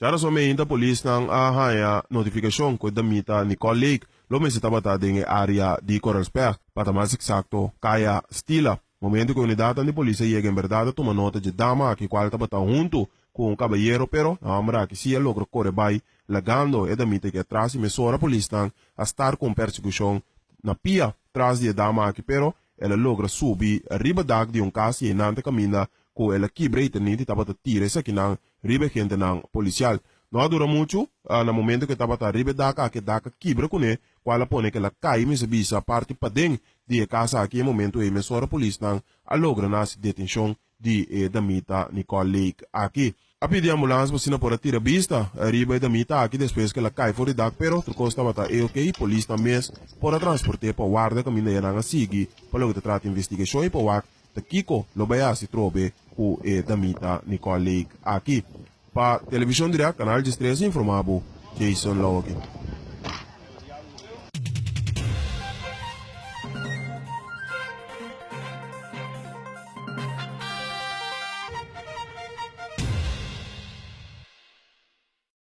Cara somente a polícia ng ahaya notifikasyon ko damita ni Lake lo may sitabata ding area di Coralspech para mais exacto kaya stila. Momento que a unidade de polícia chega em verdade toma nota de dama que qual tabata junto com um caballero pero na amra que se logra corre vai lagando e damita que atrás e mesora polícia a estar com persecução na pia tras de dama aqui pero ela logra subir arriba dag de caso e nante camina ko ela kibre itaniti tabata tire sa kinang ribe gente ng policial. No dura mucho, na momento que tabata ribe daka que daka kibre kune, kwala pone que la kai mi sabisa parte pa ding di casa aqui em momento e mesora polis nang alogra nas detenção di damita Nicole Lake aqui. A pedir ambulância para por tira vista, riba damita aqui depois que ela cai fora dak pero trucosta bata e ok, polis na mes para transporte para guarda caminho e nanga sigi, para logo trata investigação e para wak de Kiko lo baya si trobe ku damita Nicole Lake aqui. Pa televisão direct, canal de 13 informabo, Jason Logan.